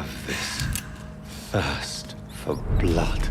have this thirst for blood.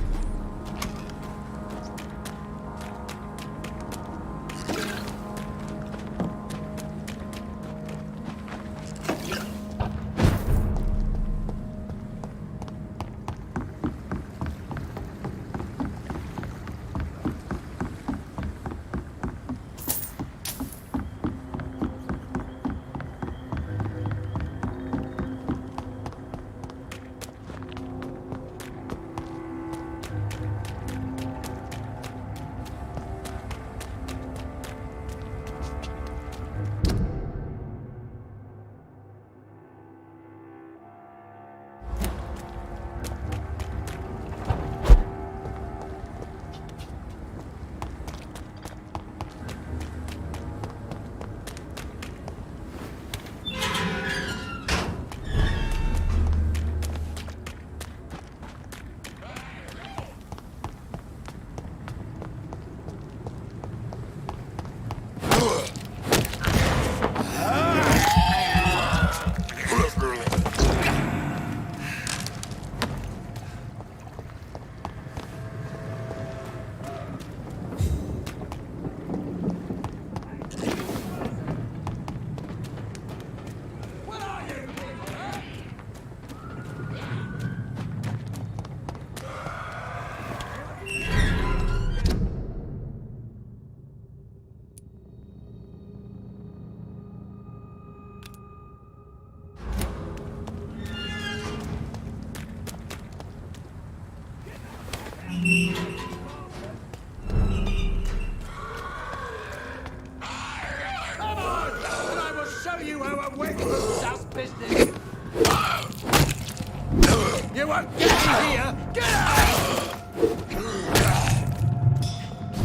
You won't get me here! Get out!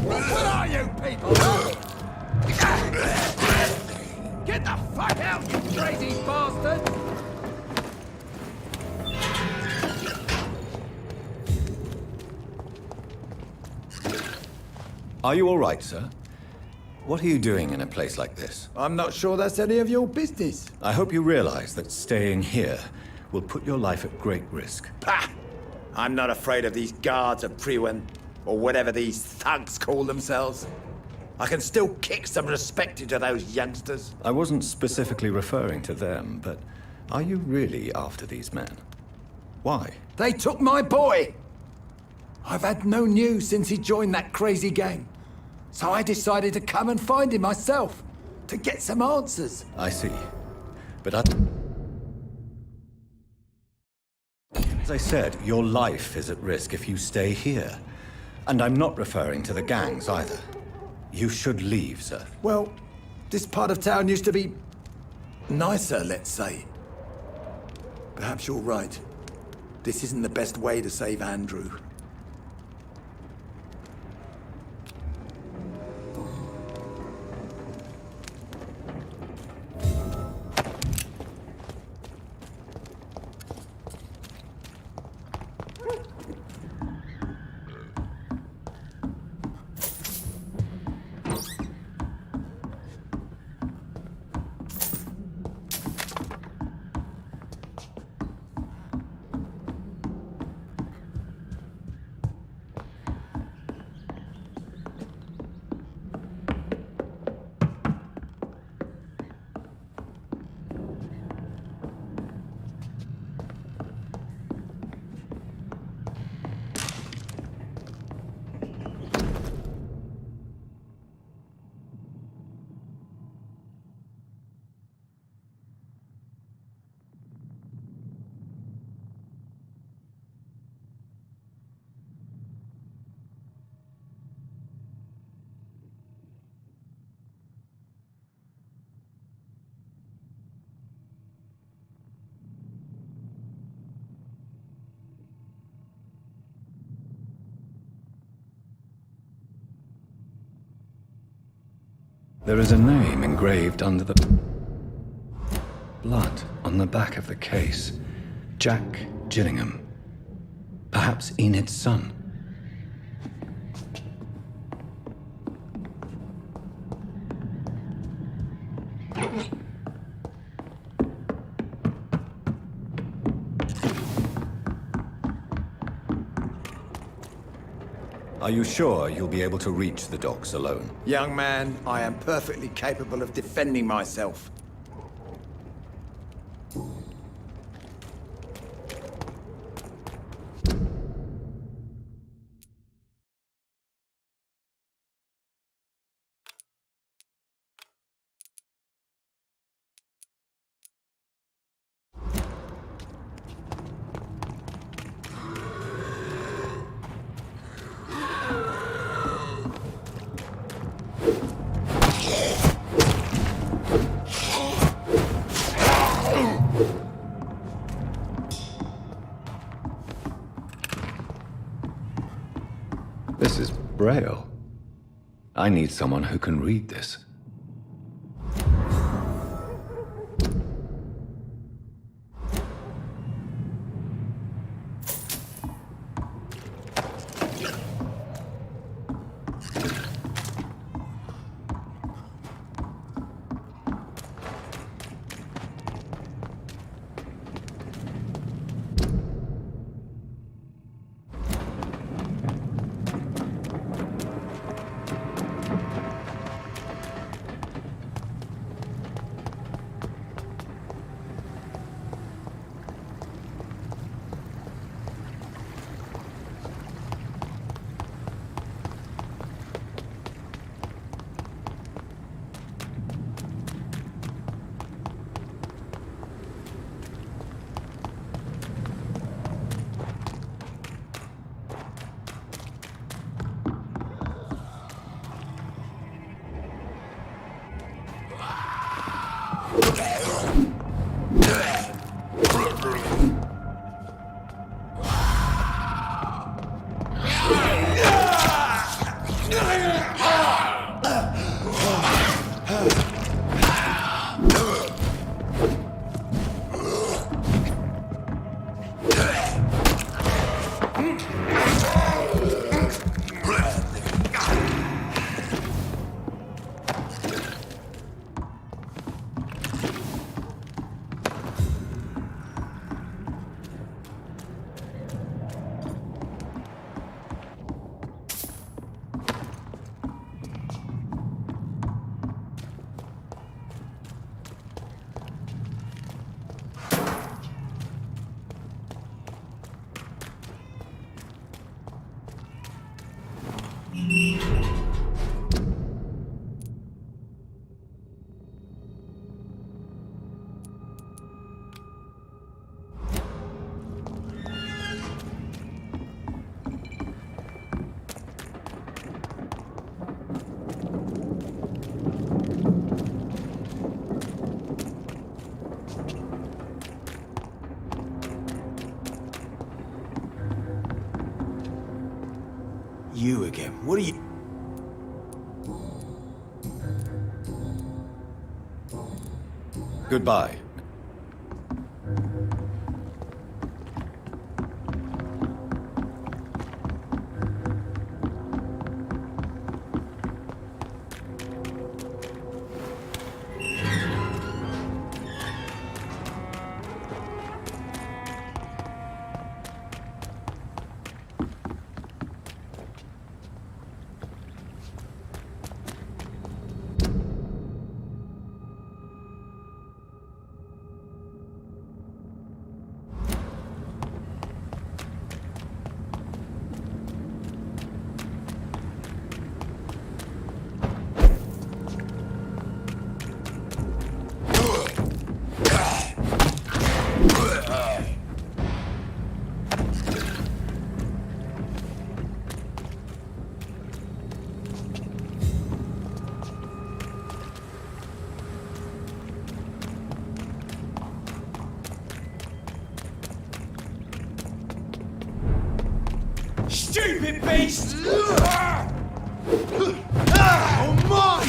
What are you people? Get the fuck out, you crazy bastard! Are you all right, sir? What are you doing in a place like this? I'm not sure that's any of your business. I hope you realize that staying here will put your life at great risk. Pah! I'm not afraid of these guards of Priwen, or whatever these thugs call themselves. I can still kick some respect into those youngsters. I wasn't specifically referring to them, but are you really after these men? Why? They took my boy! I've had no news since he joined that crazy gang. So I decided to come and find him myself, to get some answers. I see. But as I said, your life is at risk if you stay here. And I'm not referring to the gangs either. You should leave, sir. Well, this part of town used to be nicer, let's say. Perhaps you're right. This isn't the best way to save Andrew. there is a name engraved under the blood on the back of the case. Jack Gillingham. Perhaps Enid's son. Are you sure you'll be able to reach the docks alone? Young man, I am perfectly capable of defending myself. This is Braille. I need someone who can read this. You again. What are you... Goodbye. Stupid beast! Oh, mine!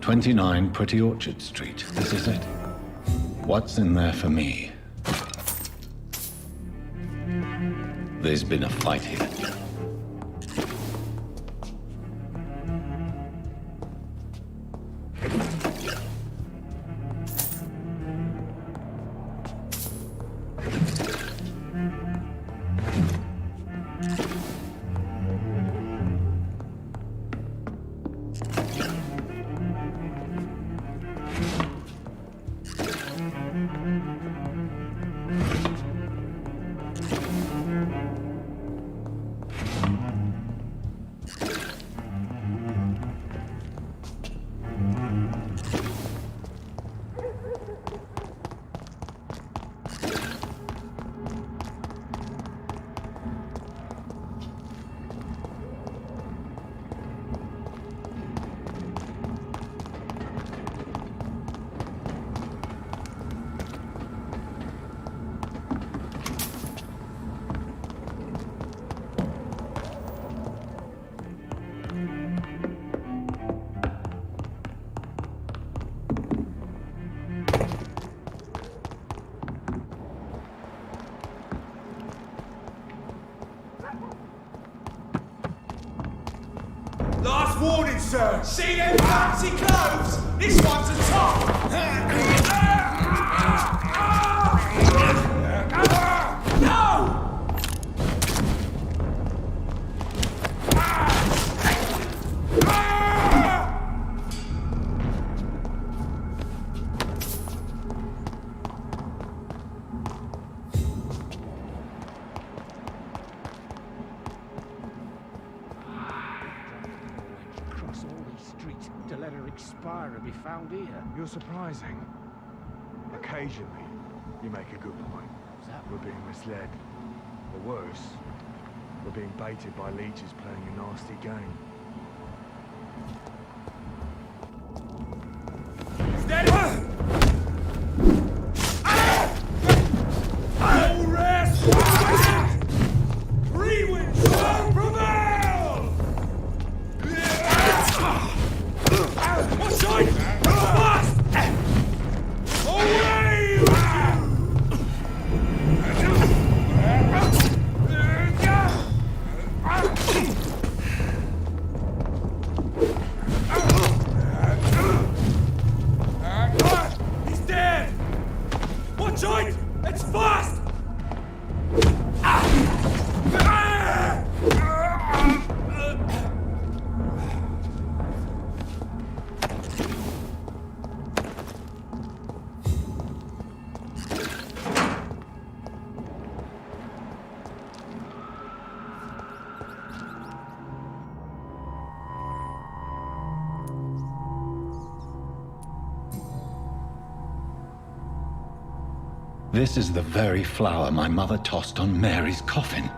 29 Pretty Orchard Street. This is it. What's in there for me? There's been a fight here. Last warning, sir! See them fancy clothes? This one's a top! No! To let her expire and be found here. You're surprising. Occasionally, you make a good point. We're being misled. Or worse, we're being baited by leeches playing a nasty game. No rest! Free wind shall prevail! What's right? Fast! Away! He's dead! Watch out! It's fast! This is the very flower my mother tossed on Mary's coffin.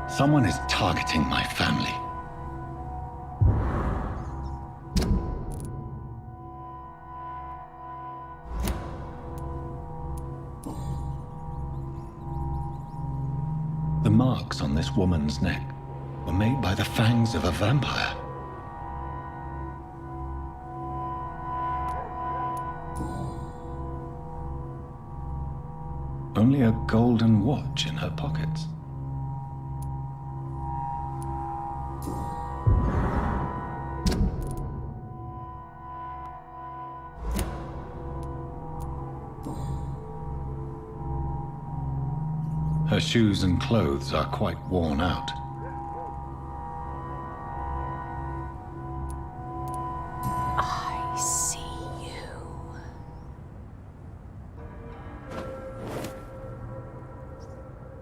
Someone is targeting my family. The marks on this woman's neck were made by the fangs of a vampire. Only a golden watch in her pockets. Her shoes and clothes are quite worn out. I see you.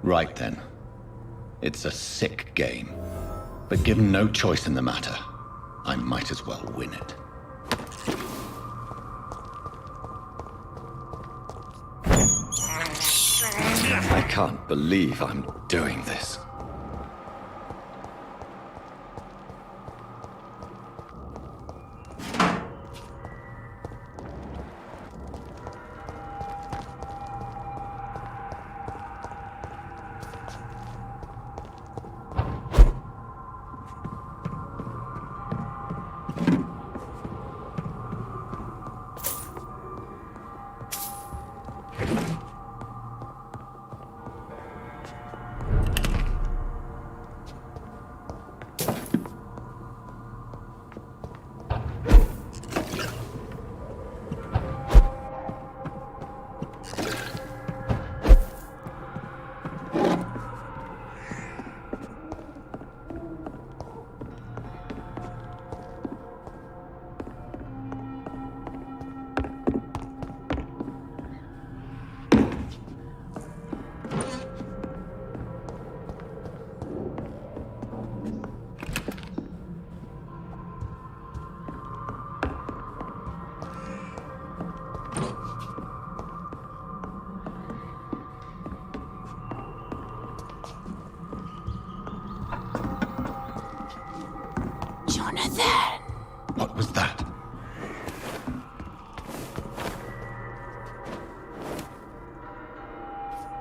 Right then. It's a sick game. But given no choice in the matter, I might as well win it. I can't believe I'm doing this.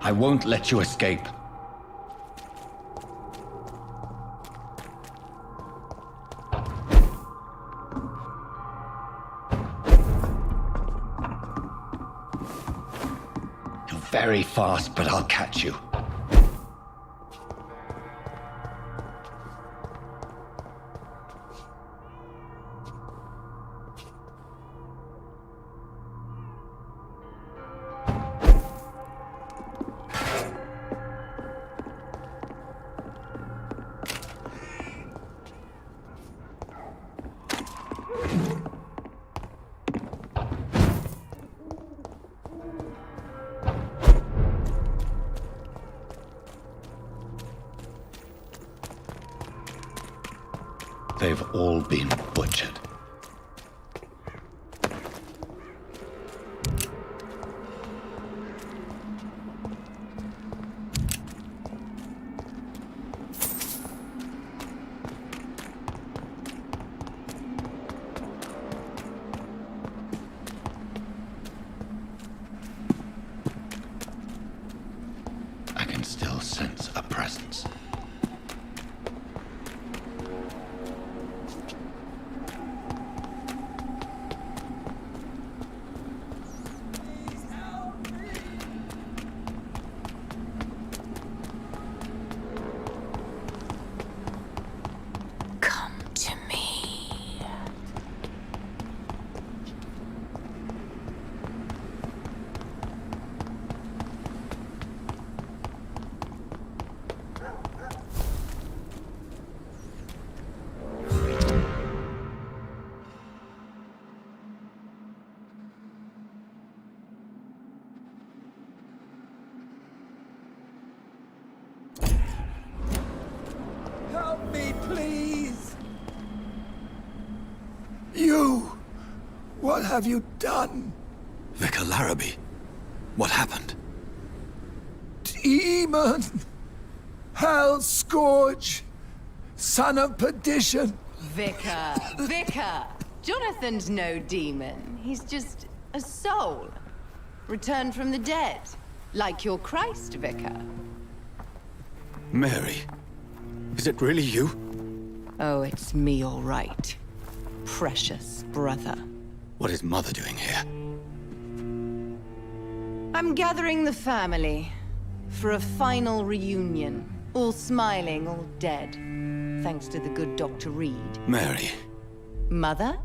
I won't let you escape. You're very fast, but I'll catch you. They've all been butchered. I can still sense a presence. Come to me. Help me, please! You! What have you done? Vicar Larrabee, what happened? Demon! Hell scourge! Son of perdition! Vicar! Jonathan's no demon. He's just a soul. Returned from the dead. Like your Christ, Vicar. Mary, is it really you? Oh, it's me, all right. Precious brother. What is Mother doing here? I'm gathering the family for a final reunion. All smiling, all dead. Thanks to the good Dr. Reed. Mary, Mother,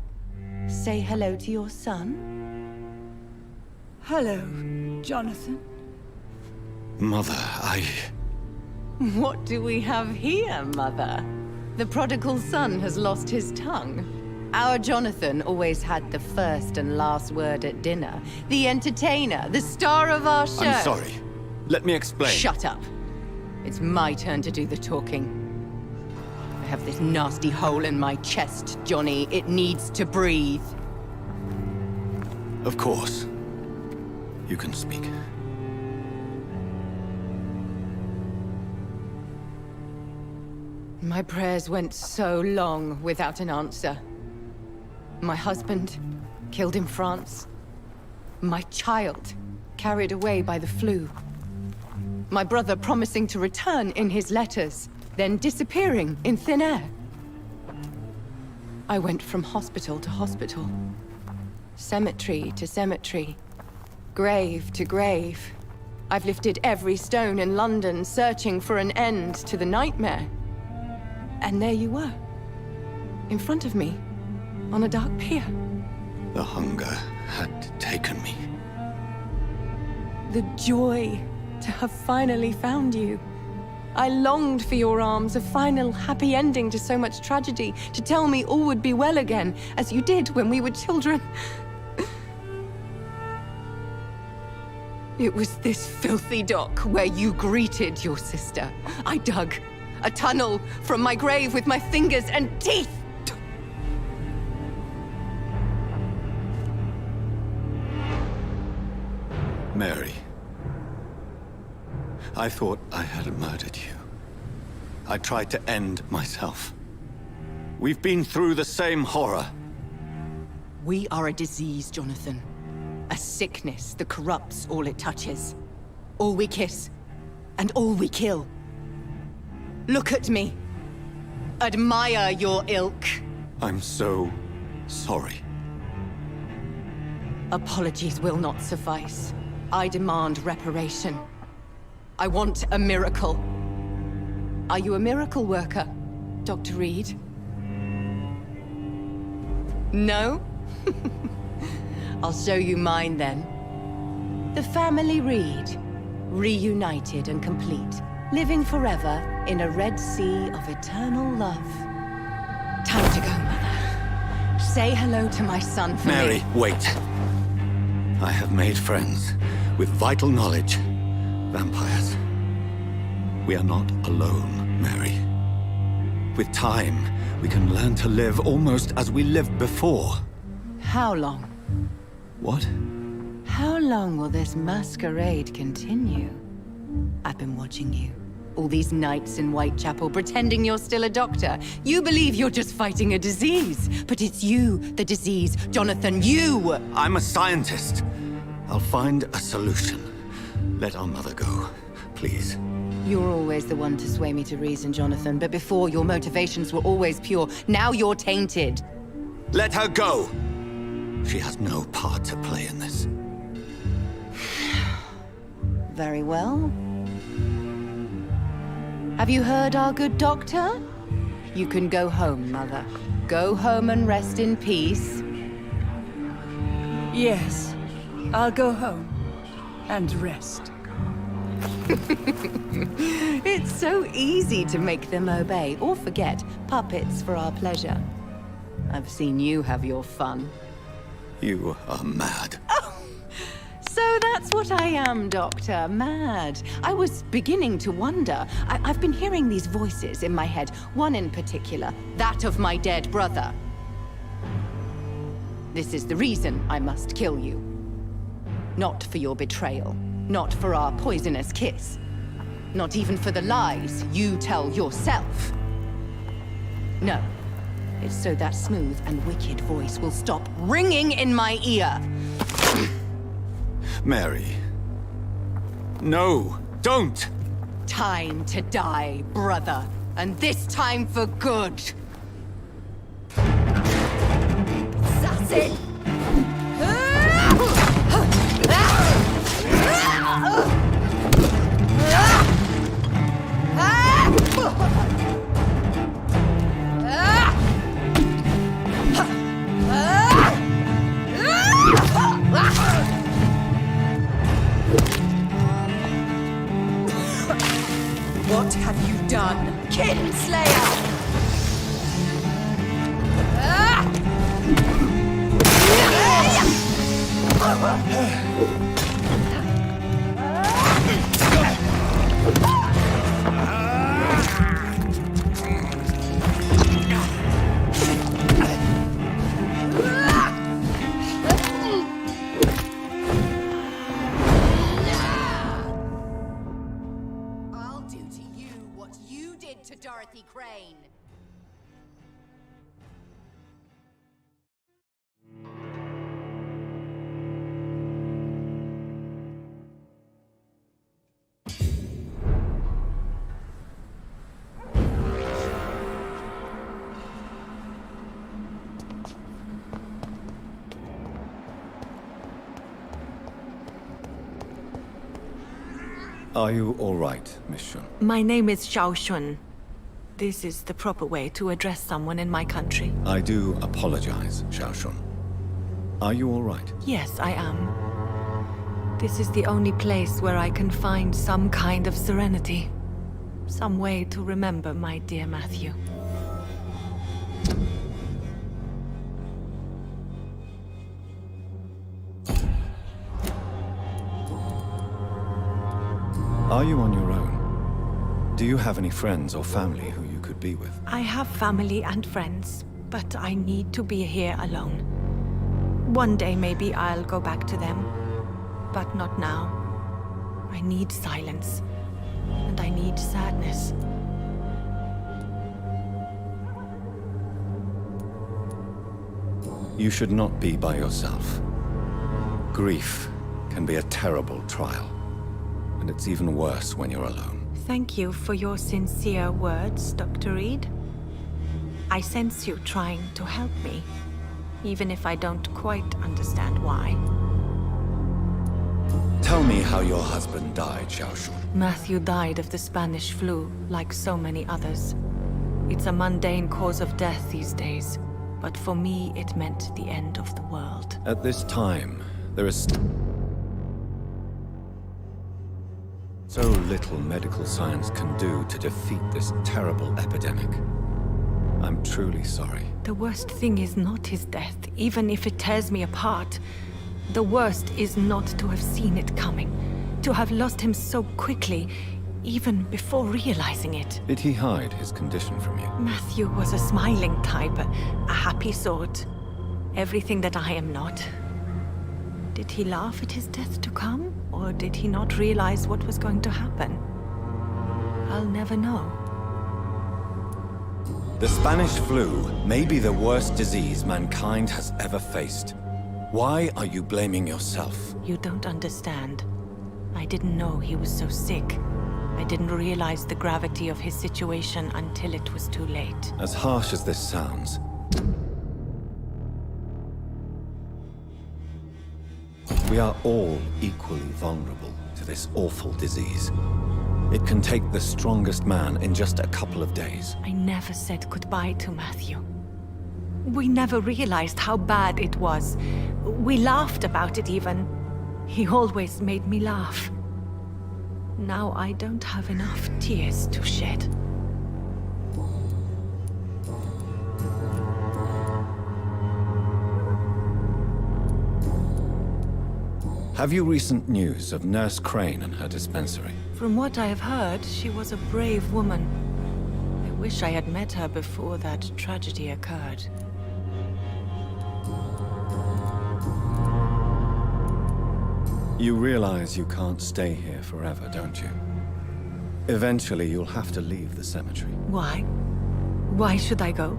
say hello to your son. Hello, Jonathan. Mother, What do we have here, Mother? The prodigal son has lost his tongue. Our Jonathan always had the first and last word at dinner. The entertainer, the star of our show. I'm sorry. Let me explain. Shut up. It's my turn to do the talking. I have this nasty hole in my chest, Johnny. It needs to breathe. Of course. You can speak. My prayers went so long without an answer. My husband, killed in France. My child, carried away by the flu. My brother promising to return in his letters, then disappearing in thin air. I went from hospital to hospital. Cemetery to cemetery. Grave to grave. I've lifted every stone in London, searching for an end to the nightmare. And there you were, in front of me, on a dark pier. The hunger had taken me. The joy to have finally found you. I longed for your arms, a final happy ending to so much tragedy, to tell me all would be well again, as you did when we were children. It was this filthy dock where you greeted your sister. I dug a tunnel from my grave with my fingers and teeth. Mary, I thought I had murdered you. I tried to end myself. We've been through the same horror. We are a disease, Jonathan. A sickness that corrupts all it touches. All we kiss, and all we kill. Look at me. Admire your ilk. I'm so sorry. Apologies will not suffice. I demand reparation. I want a miracle. Are you a miracle worker, Dr. Reed? No? I'll show you mine then. The family Reed, reunited and complete, living forever in a red sea of eternal love. Time to go, Mother. Say hello to my son for Mary, me. wait. I have made friends with vital knowledge. Vampires. We are not alone, Mary. With time, we can learn to live almost as we lived before. How long? What? How long will this masquerade continue? I've been watching you. All these nights in Whitechapel pretending you're still a doctor. You believe you're just fighting a disease. But it's you, the disease. Jonathan, you! I'm a scientist. I'll find a solution. Let our mother go, please. You're always the one to sway me to reason, Jonathan. But before, your motivations were always pure. Now you're tainted. Let her go! She has no part to play in this. Very well. Have you heard our good doctor? You can go home, Mother. Go home and rest in peace. Yes, I'll go home and rest. It's so easy to make them obey or forget. Puppets for our pleasure. I've seen you have your fun. You are mad. So that's what I am, Doctor. Mad. I was beginning to wonder. I've been hearing these voices in my head. One in particular, that of my dead brother. This is the reason I must kill you. Not for your betrayal. Not for our poisonous kiss. Not even for the lies you tell yourself. No. It's so that smooth and wicked voice will stop ringing in my ear. Mary. No, don't! Time to die, brother. And this time for good. That's it! What have you done, Kinslayer? I'll do to you what you did to Dorothy Crane. Are you all right, Miss Shun? My name is Xiao Shun. This is the proper way to address someone in my country. I do apologize, Xiao Shun. Are you all right? Yes, I am. This is the only place where I can find some kind of serenity. Some way to remember my dear Matthew. Are you on your own? Do you have any friends or family who you could be with? I have family and friends, but I need to be here alone. One day maybe I'll go back to them, but not now. I need silence, and I need sadness. You should not be by yourself. Grief can be a terrible trial, and and it's even worse when you're alone. Thank you for your sincere words, Dr. Reed. I sense you trying to help me, even if I don't quite understand why. Tell me how your husband died, Xiaoshun. Matthew died of the Spanish flu, like so many others. It's a mundane cause of death these days, but for me it meant the end of the world. At this time, there is so little medical science can do to defeat this terrible epidemic. I'm truly sorry. The worst thing is not his death, even if it tears me apart. The worst is not to have seen it coming, to have lost him so quickly, even before realizing it. Did he hide his condition from you? Matthew was a smiling type, a happy sort. Everything that I am not. Did he laugh at his death to come, or did he not realize what was going to happen? I'll never know. The Spanish flu may be the worst disease mankind has ever faced. Why are you blaming yourself? You don't understand. I didn't know he was so sick. I didn't realize the gravity of his situation until it was too late. As harsh as this sounds, we are all equally vulnerable to this awful disease. It can take the strongest man in just a couple of days. I never said goodbye to Matthew. We never realized how bad it was. We laughed about it even. He always made me laugh. Now I don't have enough tears to shed. Have you recent news of Nurse Crane and her dispensary? From what I have heard, she was a brave woman. I wish I had met her before that tragedy occurred. You realize you can't stay here forever, don't you? Eventually, you'll have to leave the cemetery. Why? Why should I go?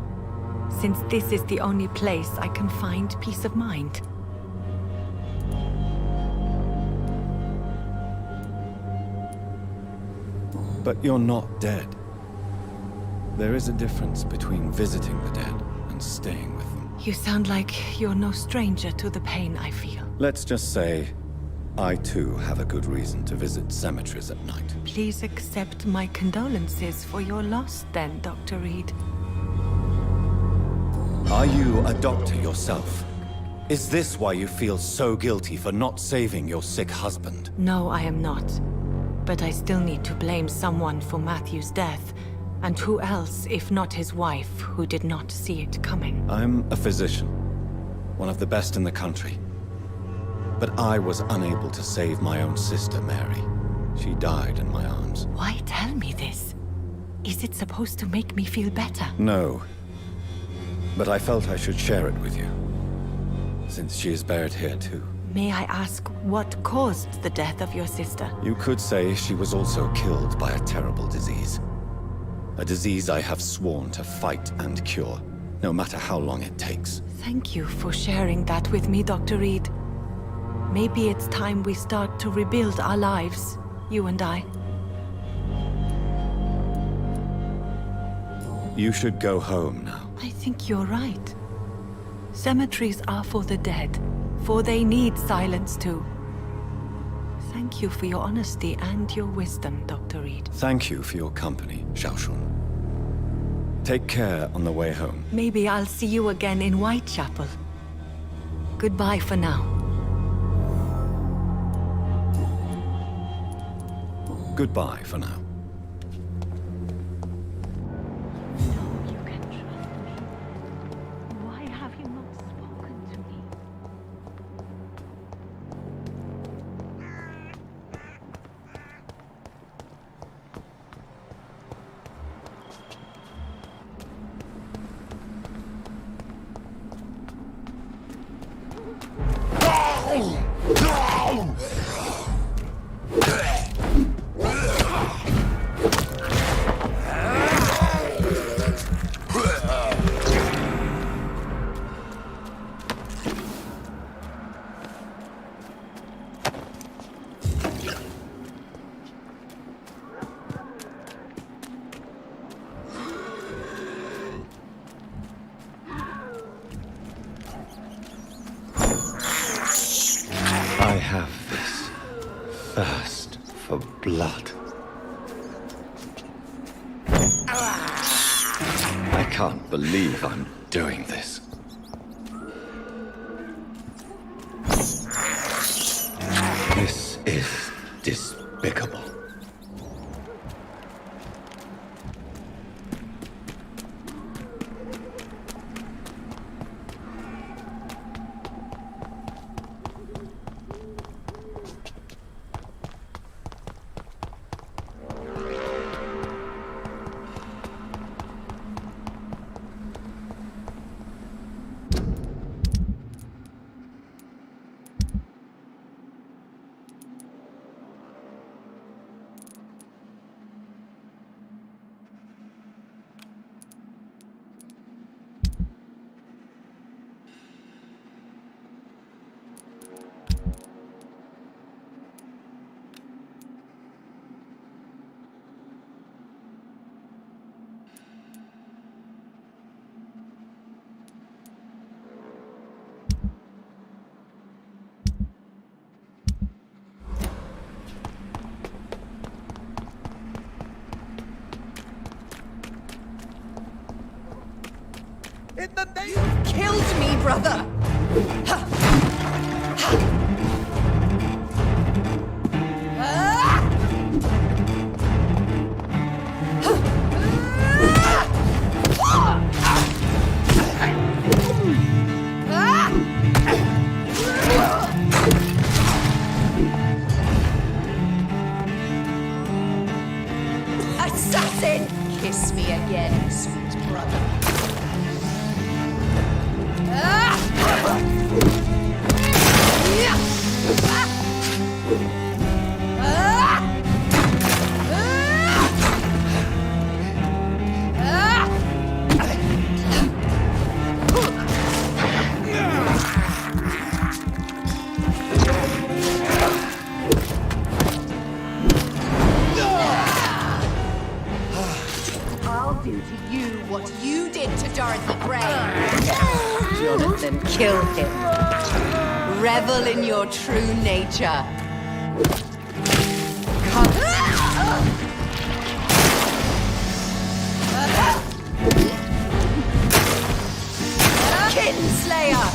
Since this is the only place I can find peace of mind. But you're not dead. There is a difference between visiting the dead and staying with them. You sound like you're no stranger to the pain I feel. Let's just say, I too have a good reason to visit cemeteries at night. Please accept my condolences for your loss then, Dr. Reed. Are you a doctor yourself? Is this why you feel so guilty for not saving your sick husband? No, I am not. But I still need to blame someone for Matthew's death. And who else, if not his wife, who did not see it coming? I'm a physician, one of the best in the country. But I was unable to save my own sister, Mary. She died in my arms. Why tell me this? Is it supposed to make me feel better? No. But I felt I should share it with you, since she is buried here too. May I ask what caused the death of your sister? You could say she was also killed by a terrible disease. A disease I have sworn to fight and cure, no matter how long it takes. Thank you for sharing that with me, Dr. Reed. Maybe it's time we start to rebuild our lives, you and I. You should go home now. I think you're right. Cemeteries are for the dead, for they need silence too. Thank you for your honesty and your wisdom, Dr. Reed. Thank you for your company, Xiaoshun. Take care on the way home. Maybe I'll see you again in Whitechapel. Goodbye for now. Goodbye for now. You can trust me. Why have you not spoken to me? have this thirst for blood. I can't believe I'm doing this. This is despicable. Killed me, brother! Assassin! Kiss me again, sweet brother. I'll do to you what you did to Dorothy Gray. Jonathan, kill him. Revel in your true nature. Come. Kinslayer!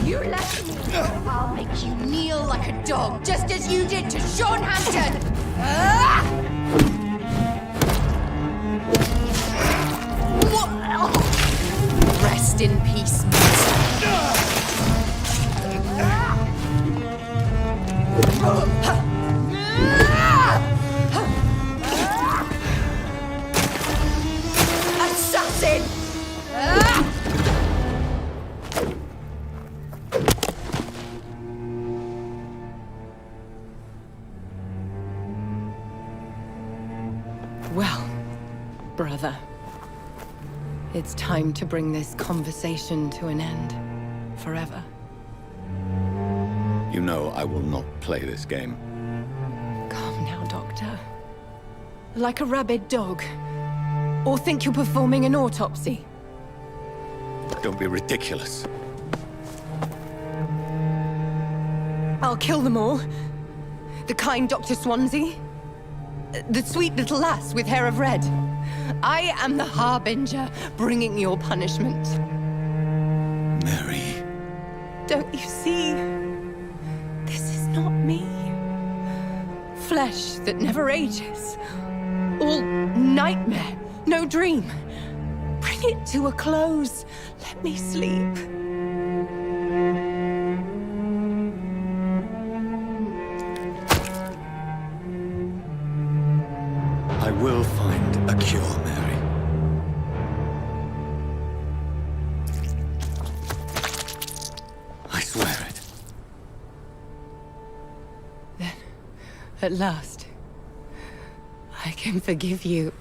You let me. I'll make you kneel like a dog, just as you did to Sean Hampton. Rest in peace, assassin! Well, brother, it's time to bring this conversation to an end. Forever. You know I will not play this game. Calm now, Doctor. Like a rabid dog. Or think you're performing an autopsy. Don't be ridiculous. I'll kill them all. The kind Dr. Swansea. The sweet little lass with hair of red. I am the Harbinger, bringing your punishment. Mary. Don't you see? This is not me. Flesh that never ages. All nightmare, no dream. Bring it to a close. Let me sleep. I will find a cure, Mary. I swear it. Then, at last, I can forgive you.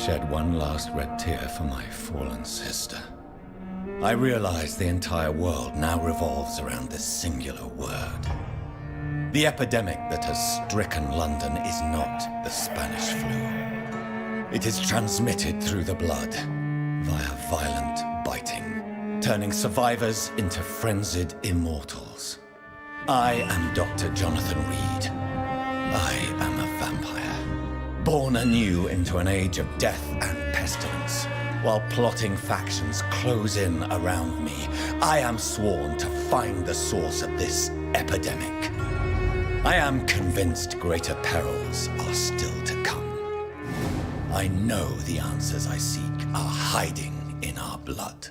shed one last red tear for my fallen sister. I realize the entire world now revolves around this singular word. The epidemic that has stricken London is not the Spanish flu. It is transmitted through the blood via violent biting, turning survivors into frenzied immortals. I am Dr. Jonathan Reed. I am a vampire, born anew into an age of death and pestilence. While plotting factions close in around me, I am sworn to find the source of this epidemic. I am convinced greater perils are still to come. I know the answers I seek are hiding in our blood.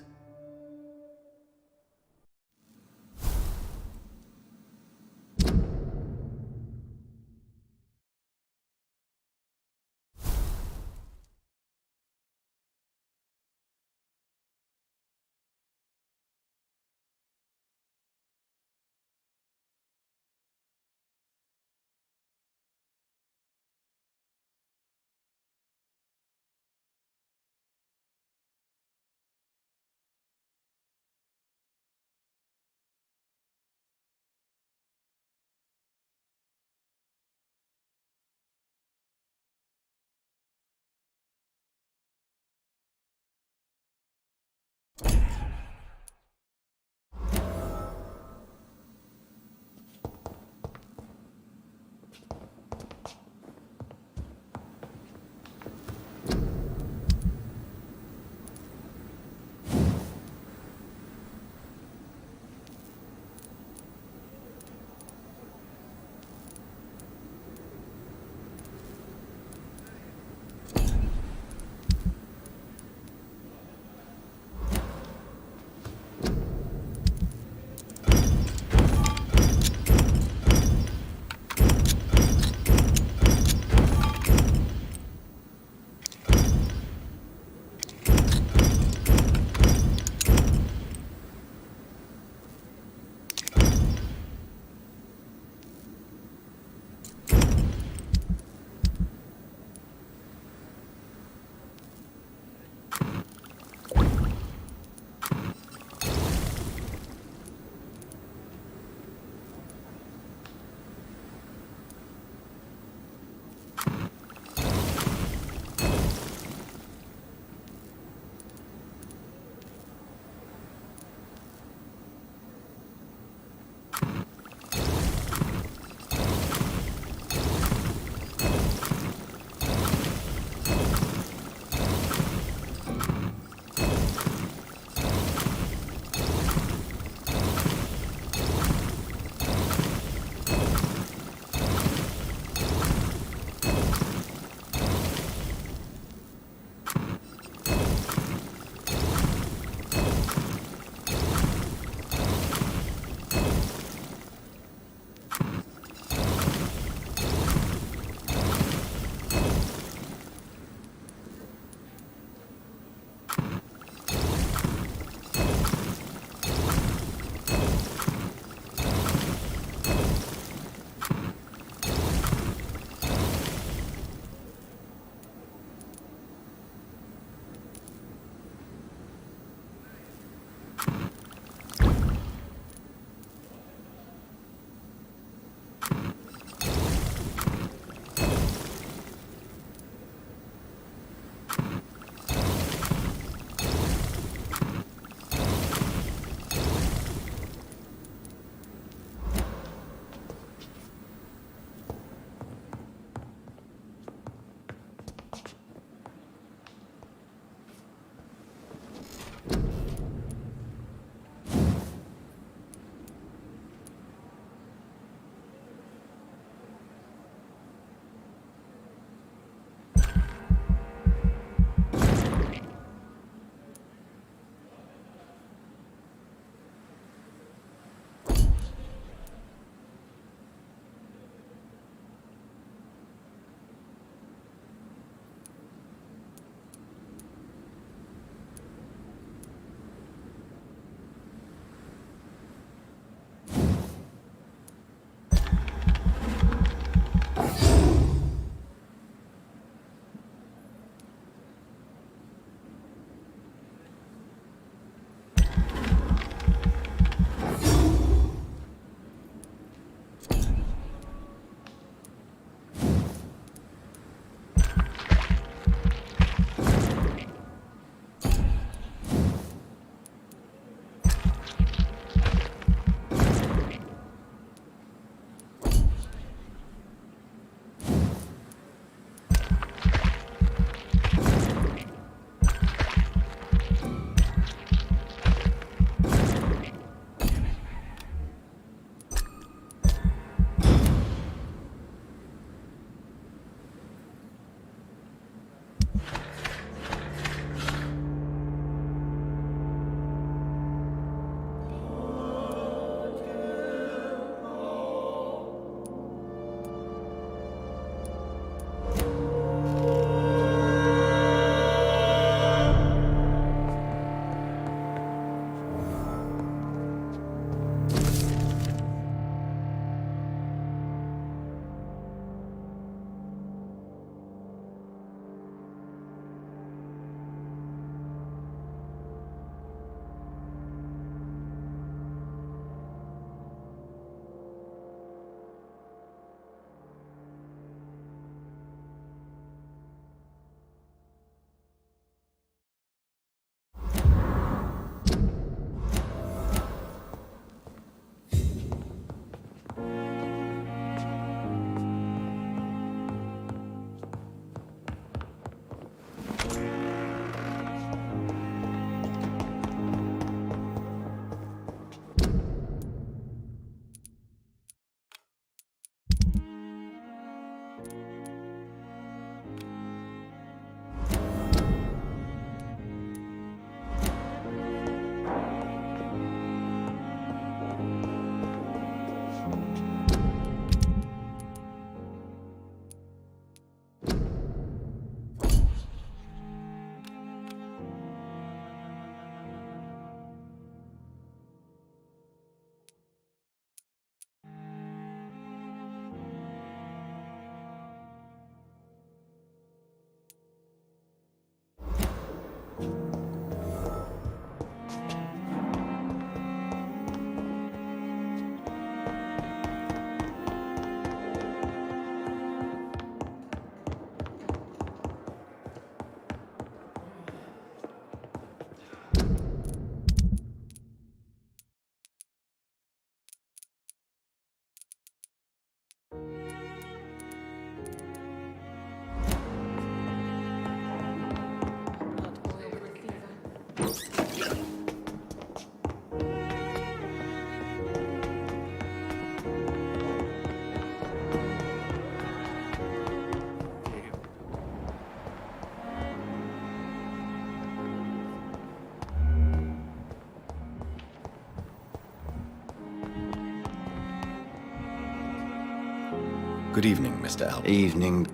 Good evening, Mr. Elba. Evening.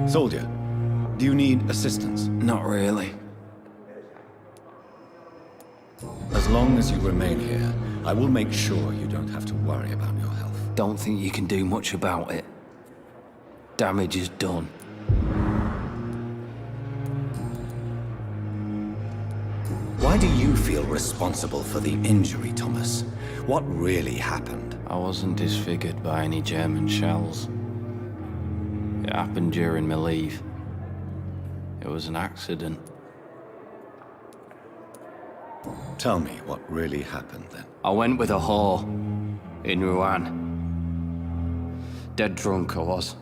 Soldier, do you need assistance? Not really. As long as you remain here, I will make sure you don't have to worry about your health. Don't think you can do much about it. Damage is done. Why do you feel responsible for the injury, Thomas? What really happened? I wasn't disfigured by any German shells. It happened during my leave. It was an accident. Tell me what really happened then. I went with a whore in Rouen. Dead drunk I was.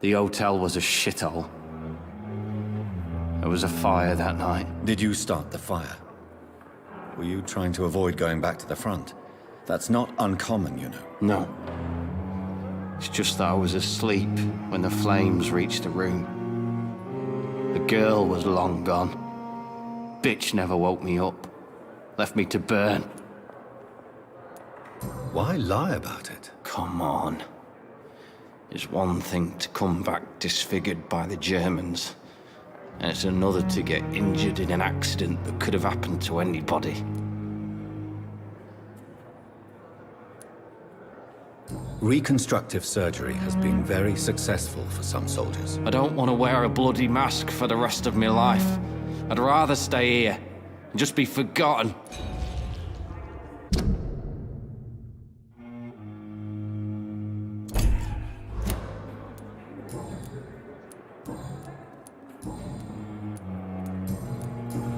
The hotel was a shithole. There was a fire that night. Did you start the fire? Were you trying to avoid going back to the front? That's not uncommon, you know. No. It's just that I was asleep when the flames reached the room. The girl was long gone. Bitch never woke me up. Left me to burn. Why lie about it? Come on. It's one thing to come back disfigured by the Germans, and it's another to get injured in an accident that could have happened to anybody. Reconstructive surgery has been very successful for some soldiers. I don't want to wear a bloody mask for the rest of my life. I'd rather stay here and just be forgotten.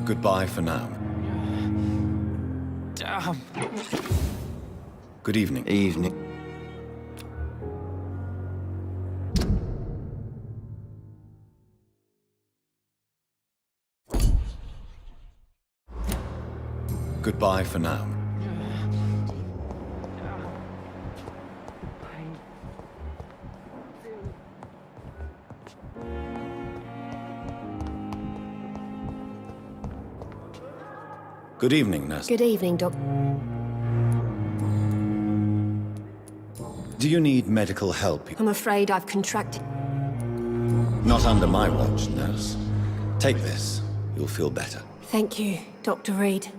Goodbye for now. Damn. Good evening. Evening. Goodbye for now. Good evening, nurse. Good evening, Doc. Do you need medical help? I'm afraid I've contracted. Not under my watch, nurse. Take this. You'll feel better. Thank you, Dr. Reed.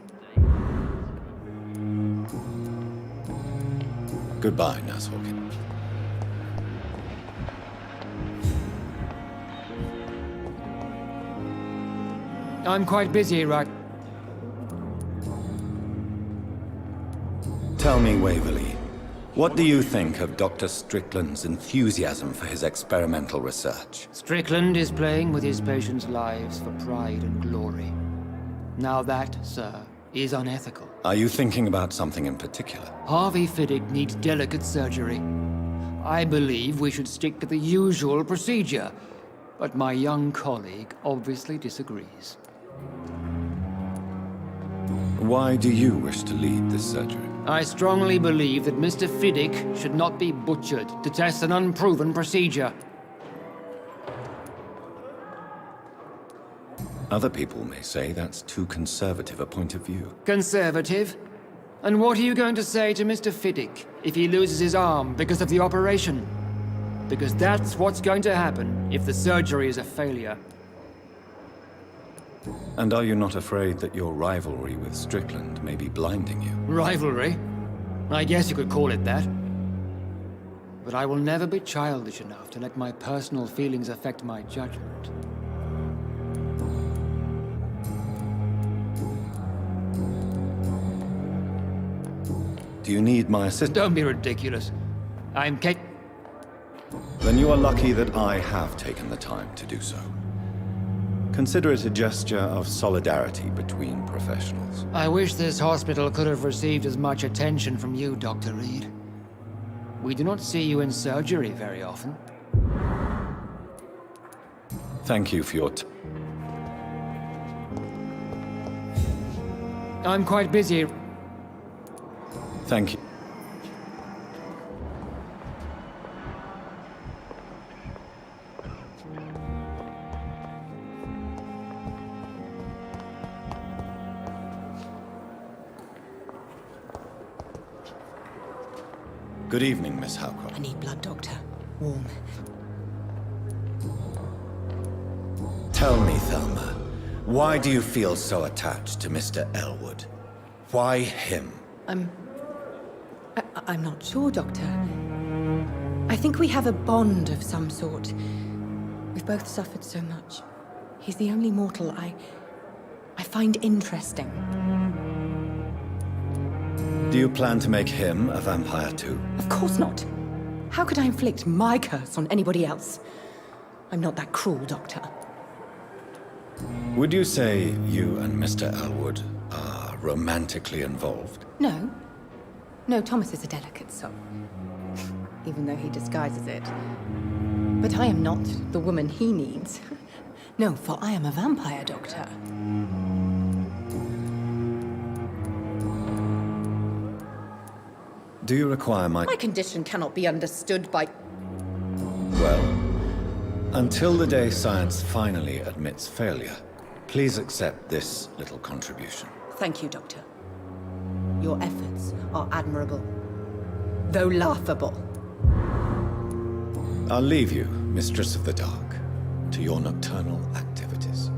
Goodbye, Nurse Hawkins. I'm quite busy, right? Tell me, Waverley, what do you think of Dr. Strickland's enthusiasm for his experimental research? Strickland is playing with his patients' lives for pride and glory. Now that, sir, is unethical. Are you thinking about something in particular? Harvey Fiddick needs delicate surgery. I believe we should stick to the usual procedure, but my young colleague obviously disagrees. Why do you wish to lead this surgery? I strongly believe that Mr. Fiddick should not be butchered to test an unproven procedure. Other people may say that's too conservative a point of view. Conservative? And what are you going to say to Mr. Fiddick if he loses his arm because of the operation? Because that's what's going to happen if the surgery is a failure. And are you not afraid that your rivalry with Strickland may be blinding you? Rivalry? I guess you could call it that. But I will never be childish enough to let my personal feelings affect my judgment. Do you need my assistance? Don't be ridiculous. I'm Kate. Then you are lucky that I have taken the time to do so. Consider it a gesture of solidarity between professionals. I wish this hospital could have received as much attention from you, Dr. Reed. We do not see you in surgery very often. Thank you for your I'm quite busy. Thank you. Good evening, Miss Howcroft. I need blood, Doctor. Warm. Tell me, Thelma, why do you feel so attached to Mr. Elwood? Why him? I'm not sure, Doctor. I think we have a bond of some sort. We've both suffered so much. He's the only mortal I find interesting. Do you plan to make him a vampire too? Of course not. How could I inflict my curse on anybody else? I'm not that cruel, Doctor. Would you say you and Mr. Elwood are romantically involved? No. No, Thomas is a delicate soul. Even though he disguises it. But I am not the woman he needs. No, for I am a vampire, Doctor. Do you require my... My condition cannot be understood by... Well, until the day science finally admits failure, please accept this little contribution. Thank you, Doctor. Your efforts are admirable, though laughable. I'll leave you, Mistress of the Dark, to your nocturnal activities.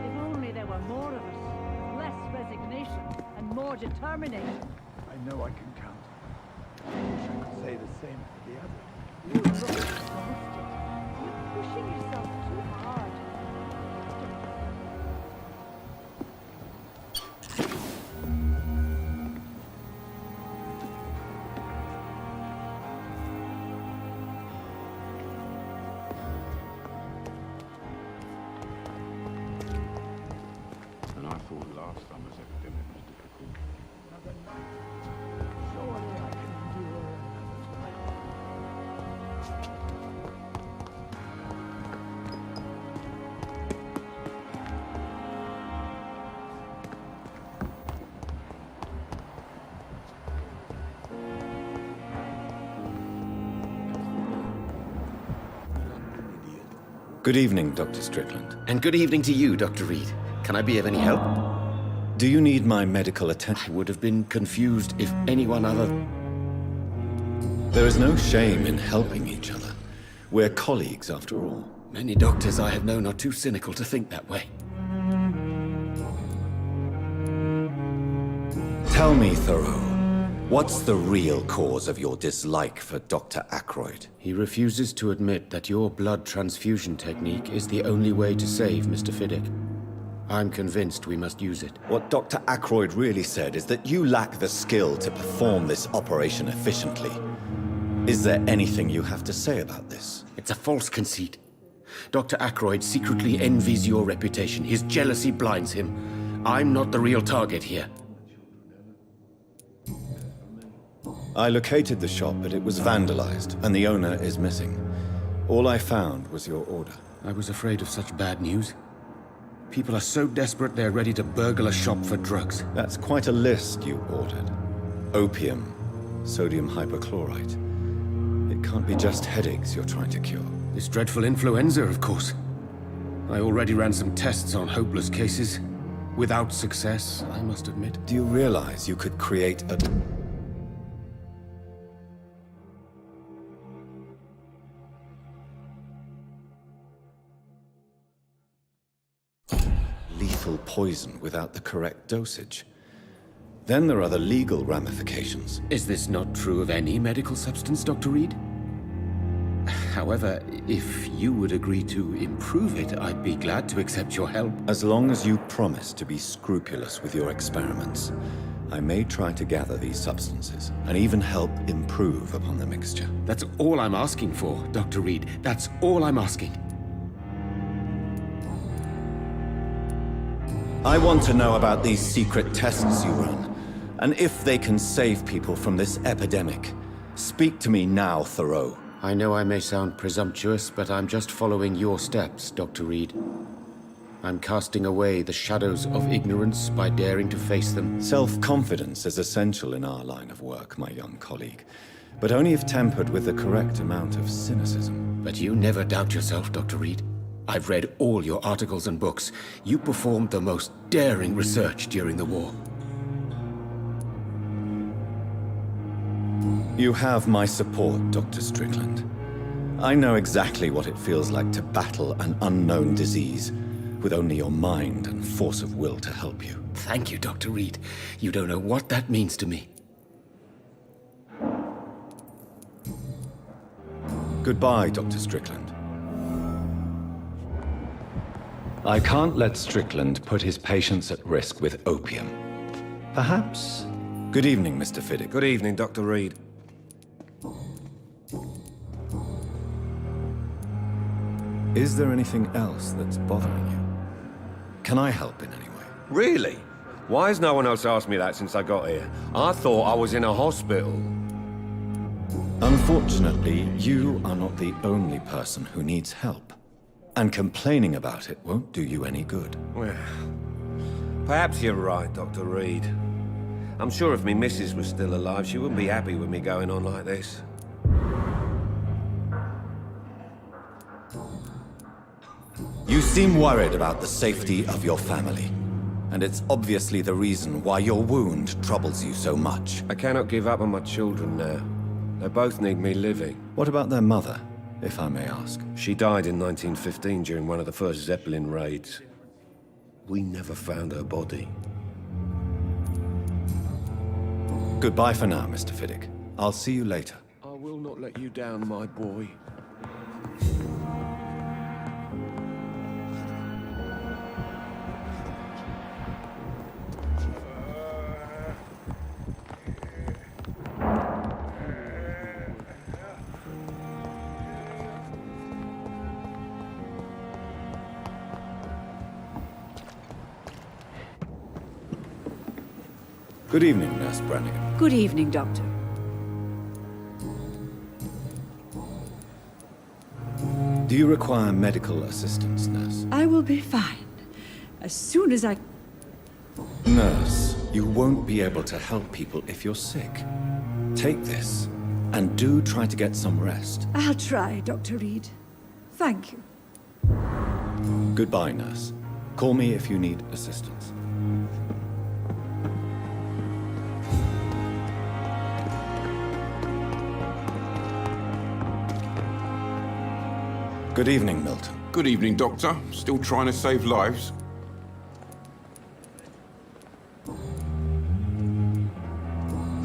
If only there were more of us, less resignation and more determination. I know I can count on you. I wish I could say the same for the others. You're exhausted. You're pushing yourself too hard. And I thought last summer's epidemic was difficult. Surely I can endure another. Good evening, Dr. Strickland. And good evening to you, Dr. Reed. Can I be of any help? Do you need my medical attention? I would have been confused if anyone other... There is no shame in helping each other. We're colleagues, after all. Many doctors I have known are too cynical to think that way. Tell me, Thoreau, what's the real cause of your dislike for Dr. Ackroyd? He refuses to admit that your blood transfusion technique is the only way to save Mr. Fiddick. I'm convinced we must use it. What Dr. Ackroyd really said is that you lack the skill to perform this operation efficiently. Is there anything you have to say about this? It's a false conceit. Dr. Ackroyd secretly envies your reputation. His jealousy blinds him. I'm not the real target here. I located the shop, but it was vandalized, and the owner is missing. All I found was your order. I was afraid of such bad news. People are so desperate they're ready to burgle a shop for drugs. That's quite a list you ordered. Opium, sodium hypochlorite. It can't be just headaches you're trying to cure. This dreadful influenza, of course. I already ran some tests on hopeless cases. Without success, I must admit. Do you realize you could create a... lethal poison without the correct dosage? Then there are the legal ramifications. Is this not true of any medical substance, Dr. Reed? However, if you would agree to improve it, I'd be glad to accept your help. As long as you promise to be scrupulous with your experiments, I may try to gather these substances and even help improve upon the mixture. That's all I'm asking for, Dr. Reed. That's all I'm asking. I want to know about these secret tests you run, and if they can save people from this epidemic. Speak to me now, Thoreau. I know I may sound presumptuous, but I'm just following your steps, Dr. Reed. I'm casting away the shadows of ignorance by daring to face them. Self-confidence is essential in our line of work, my young colleague, but only if tempered with the correct amount of cynicism. But you never doubt yourself, Dr. Reed. I've read all your articles and books. You performed the most daring research during the war. You have my support, Dr. Strickland. I know exactly what it feels like to battle an unknown disease with only your mind and force of will to help you. Thank you, Dr. Reed. You don't know what that means to me. Goodbye, Dr. Strickland. I can't let Strickland put his patients at risk with opium. Perhaps... Good evening, Mr. Fiddick. Good evening, Dr. Reed. Is there anything else that's bothering you? Can I help in any way? Really? Why has no one else asked me that since I got here? I thought I was in a hospital. Unfortunately, you are not the only person who needs help. And complaining about it won't do you any good. Well, perhaps you're right, Dr. Reed. I'm sure if me missus was still alive, she wouldn't be happy with me going on like this. You seem worried about the safety of your family. And it's obviously the reason why your wound troubles you so much. I cannot give up on my children now. They both need me living. What about their mother, if I may ask? She died in 1915 during one of the first Zeppelin raids. We never found her body. Goodbye for now, Mr. Fiddick. I'll see you later. I will not let you down, my boy. Good evening, Nurse Brannigan. Good evening, Doctor. Do you require medical assistance, Nurse? I will be fine. As soon as I... Nurse, you won't be able to help people if you're sick. Take this, and do try to get some rest. I'll try, Dr. Reed. Thank you. Goodbye, Nurse. Call me if you need assistance. Good evening, Milton. Good evening, Doctor. Still trying to save lives?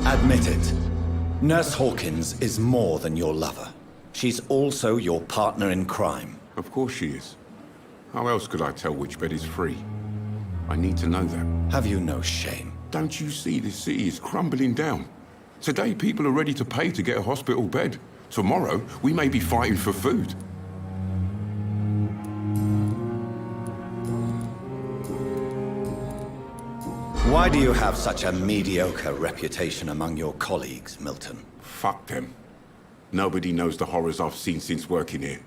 Admit it. Nurse Hawkins is more than your lover. She's also your partner in crime. Of course she is. How else could I tell which bed is free? I need to know that. Have you no shame? Don't you see this city is crumbling down? Today, people are ready to pay to get a hospital bed. Tomorrow, we may be fighting for food. Why do you have such a mediocre reputation among your colleagues, Milton? Fuck them. Nobody knows the horrors I've seen since working here.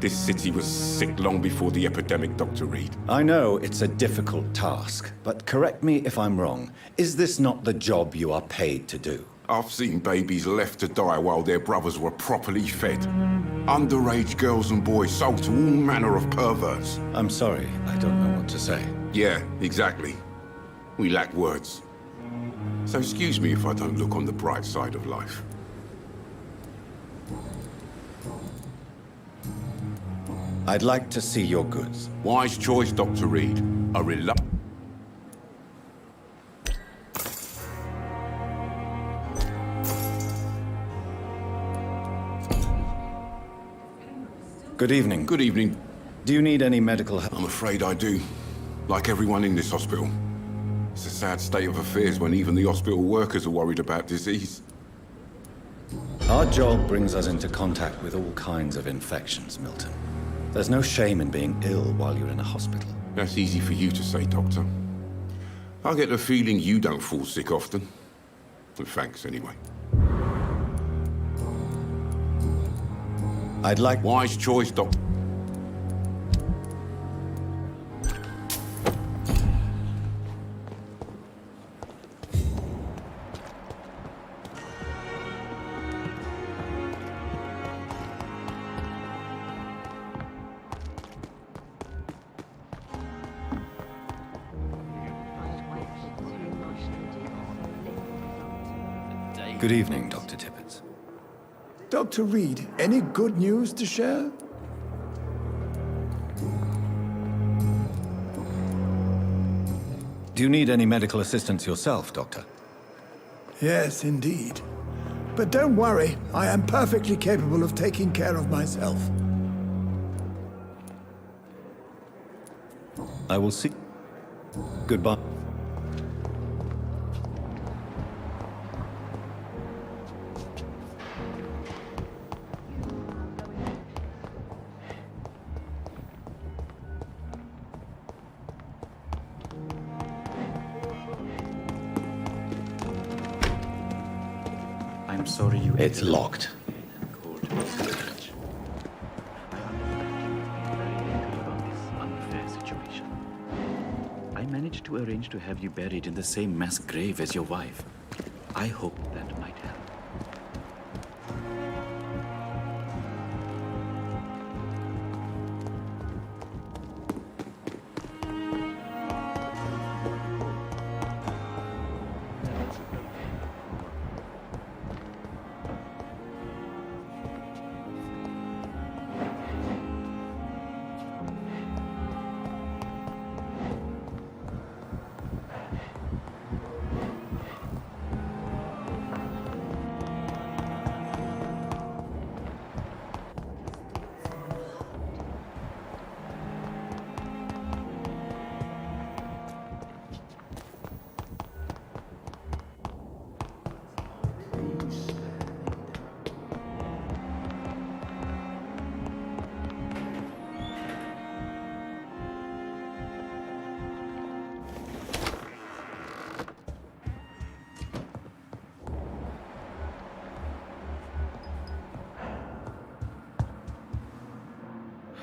This city was sick long before the epidemic, Dr. Reed. I know it's a difficult task, but correct me if I'm wrong. Is this not the job you are paid to do? I've seen babies left to die while their brothers were properly fed. Underage girls and boys sold to all manner of perverts. I'm sorry, I don't know what to say. Yeah, exactly. We lack words. So excuse me if I don't look on the bright side of life. I'd like to see your goods. Wise choice, Dr. Reed. A Good evening. Good evening. Do you need any medical help? I'm afraid I do. Like everyone in this hospital. It's a sad state of affairs when even the hospital workers are worried about disease. Our job brings us into contact with all kinds of infections, Milton. There's no shame in being ill while you're in a hospital. That's easy for you to say, Doctor. I get the feeling you don't fall sick often. Well, thanks, anyway. I'd like... Wise choice, Doc. Good evening, Dr. Tippett. Dr. Reed, any good news to share? Do you need any medical assistance yourself, Doctor? Yes, indeed. But don't worry, I am perfectly capable of taking care of myself. I will see... Goodbye. I'm sorry you... It's locked. I managed to arrange to have you buried in the same mass grave as your wife. I hope that might help.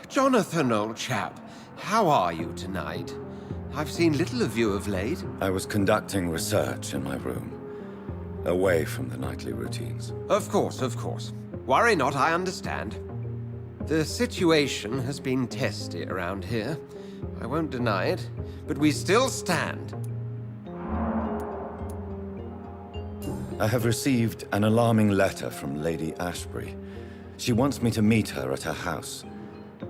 Jonathan, old chap, how are you tonight? I've seen little of you of late. I was conducting research in my room, away from the nightly routines. Of course, of course. Worry not, I understand. The situation has been testy around here. I won't deny it, but we still stand. I have received an alarming letter from Lady Ashbury. She wants me to meet her at her house.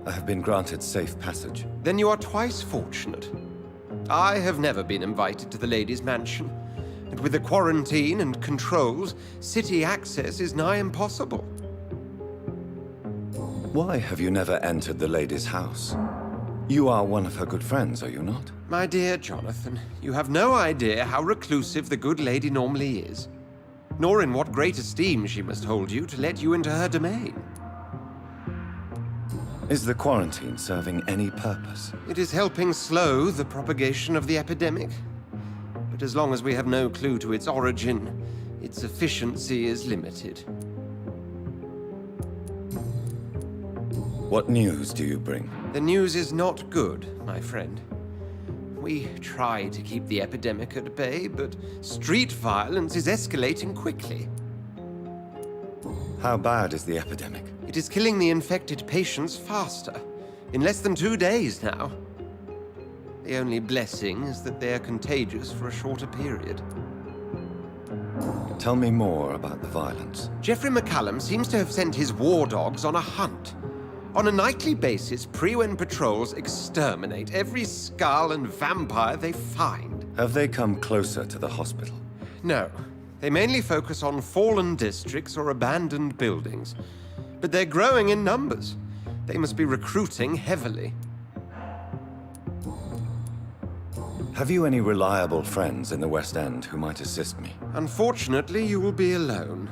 I have been granted safe passage. Then you are twice fortunate. I have never been invited to the lady's mansion, and with the quarantine and controls, city access is nigh impossible. Why have you never entered the lady's house? You are one of her good friends, are you not? My dear Jonathan, you have no idea how reclusive the good lady normally is, nor in what great esteem she must hold you to let you into her domain. Is the quarantine serving any purpose? It is helping slow the propagation of the epidemic. But as long as we have no clue to its origin, its efficiency is limited. What news do you bring? The news is not good, my friend. We try to keep the epidemic at bay, but street violence is escalating quickly. How bad is the epidemic? It is killing the infected patients faster, in less than 2 days now. The only blessing is that they are contagious for a shorter period. Tell me more about the violence. Geoffrey McCallum seems to have sent his war dogs on a hunt. On a nightly basis, Prewen patrols exterminate every skull and vampire they find. Have they come closer to the hospital? No. They mainly focus on fallen districts or abandoned buildings. But they're growing in numbers. They must be recruiting heavily. Have you any reliable friends in the West End who might assist me? Unfortunately, you will be alone.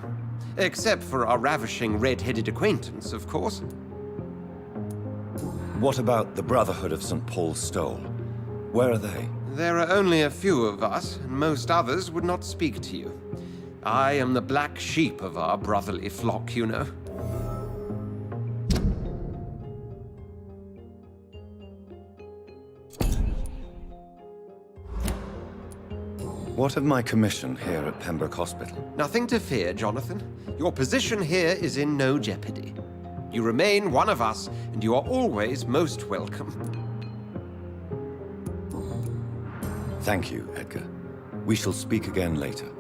Except for our ravishing red-headed acquaintance, of course. What about the Brotherhood of St. Paul's Stole? Where are they? There are only a few of us, and most others would not speak to you. I am the black sheep of our brotherly flock, you know. What of my commission here at Pembroke Hospital? Nothing to fear, Jonathan. Your position here is in no jeopardy. You remain one of us, and you are always most welcome. Thank you, Edgar. We shall speak again later.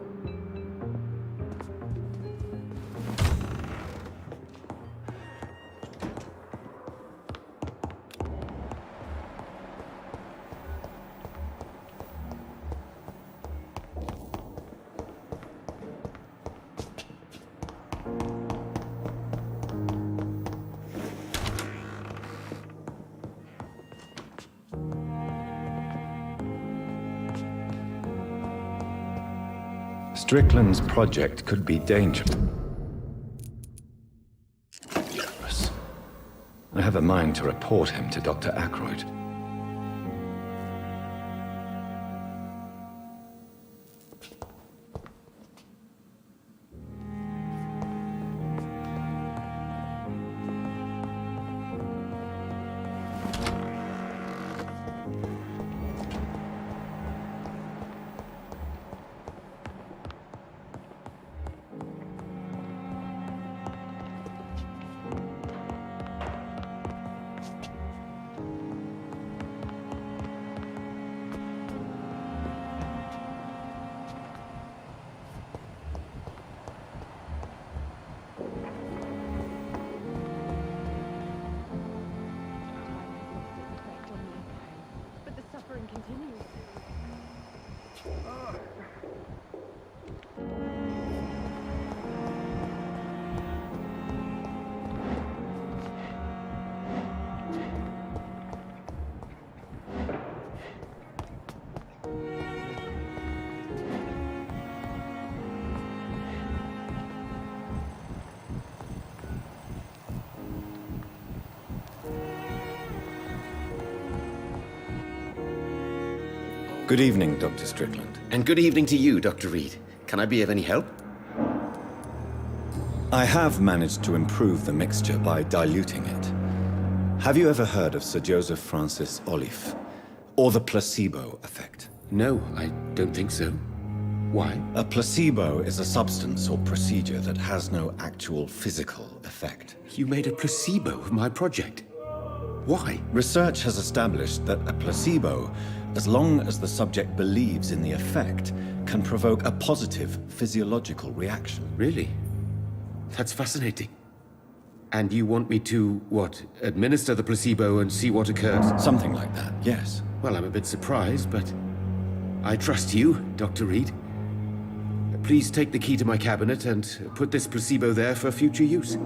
Strickland's project could be dangerous. I have a mind to report him to Dr. Ackroyd. Good evening, Dr. Strickland. And good evening to you, Dr. Reed. Can I be of any help? I have managed to improve the mixture by diluting it. Have you ever heard of Sir Joseph Francis Olive, or the placebo effect? No, I don't think so. Why? A placebo is a substance or procedure that has no actual physical effect. You made a placebo of my project. Why? Research has established that a placebo, as long as the subject believes in the effect, can provoke a positive physiological reaction. Really? That's fascinating. And you want me to, what, administer the placebo and see what occurs? Something like that, yes. Well, I'm a bit surprised, but I trust you, Dr. Reed. Please take the key to my cabinet and put this placebo there for future use.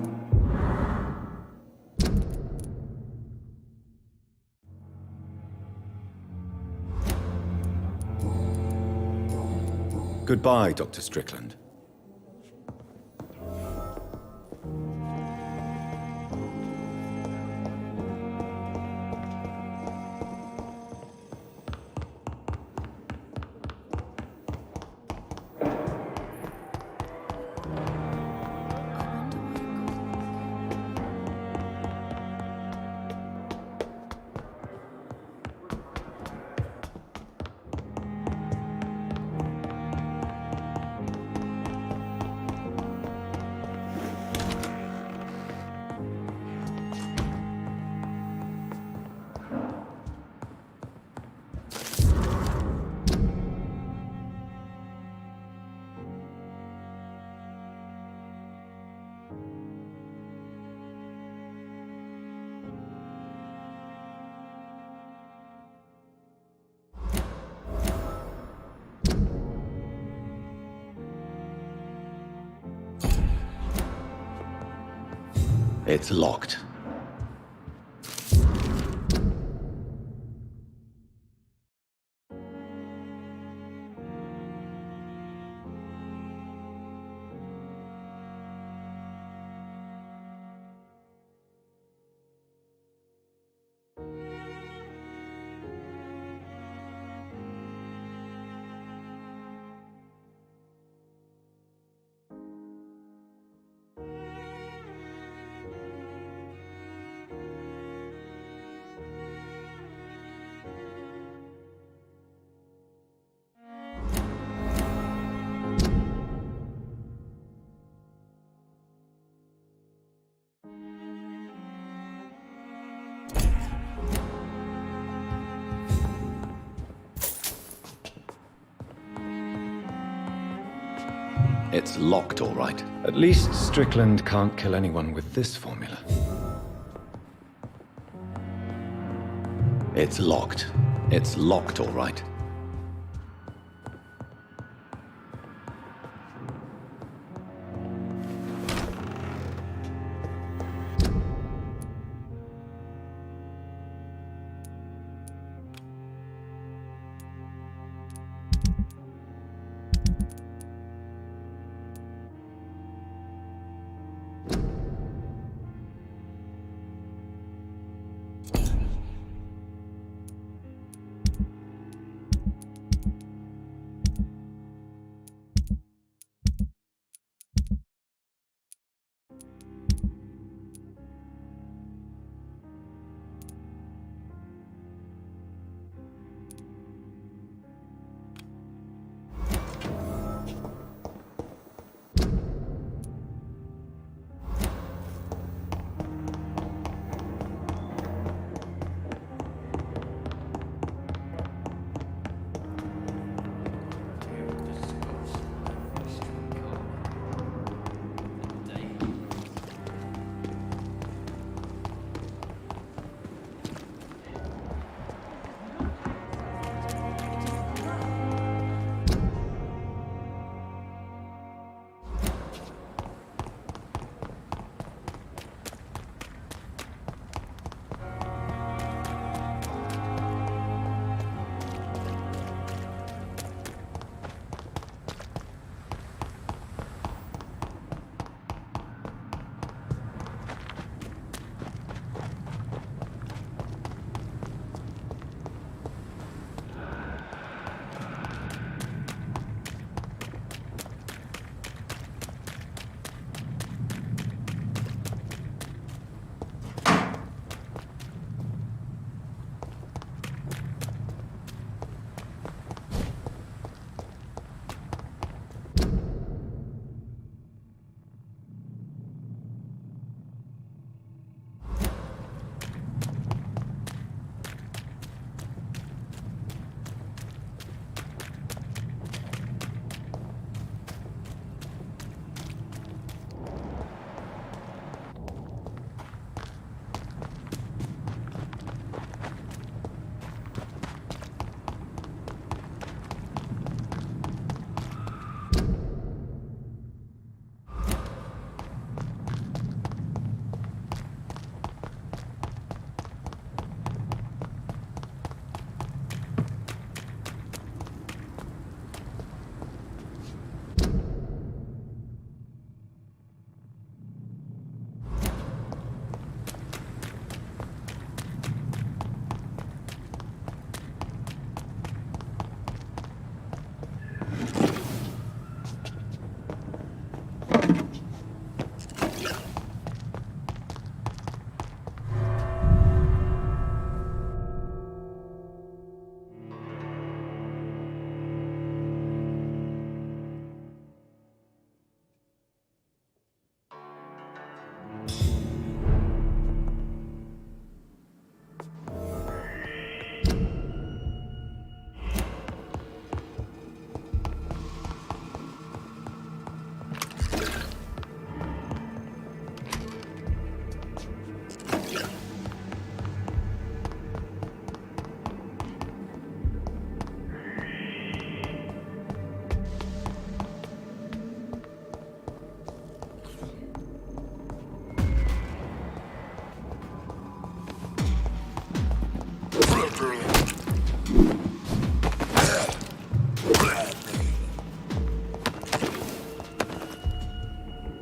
Goodbye, Dr. Strickland. It's locked. It's locked, all right. At least Strickland can't kill anyone with this formula. It's locked. It's locked, all right.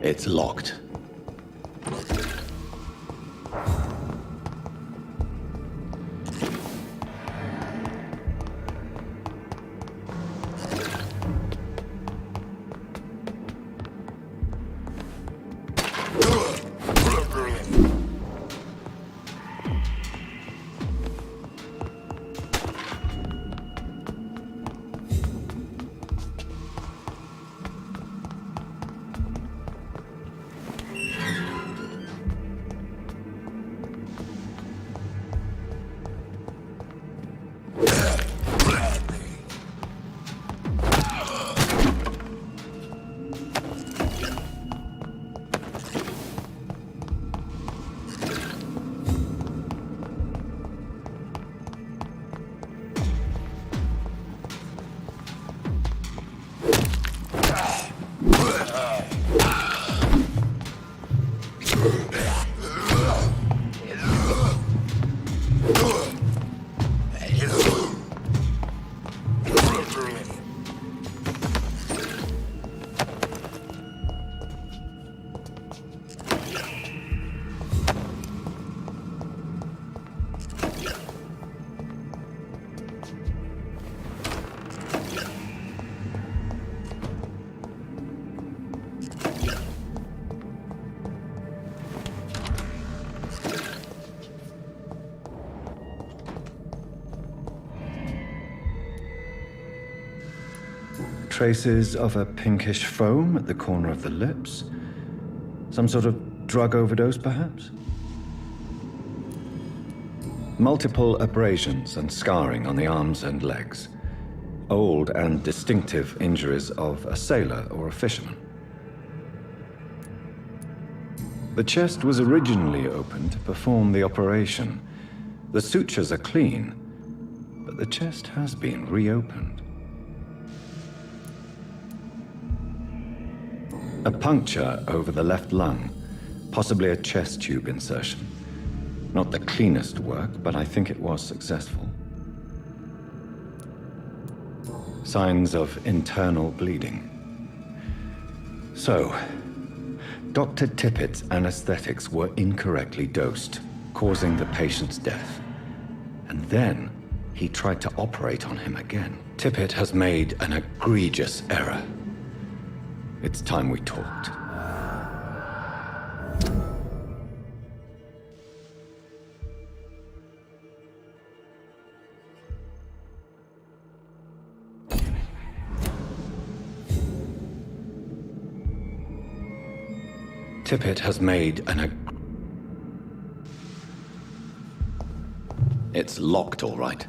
It's locked. traces of a pinkish foam at the corner of the lips. Some sort of drug overdose, perhaps? Multiple abrasions and scarring on the arms and legs. Old and distinctive injuries of a sailor or a fisherman. The chest was originally opened to perform the operation. The sutures are clean, but the chest has been reopened. A puncture over the left lung, possibly a chest tube insertion. Not the cleanest work, but I think it was successful. Signs of internal bleeding. So, Dr. Tippett's anesthetics were incorrectly dosed, causing the patient's death. And then he tried to operate on him again. Tippett has made an egregious error. It's time we talked. Tippett has made an It's locked, all right.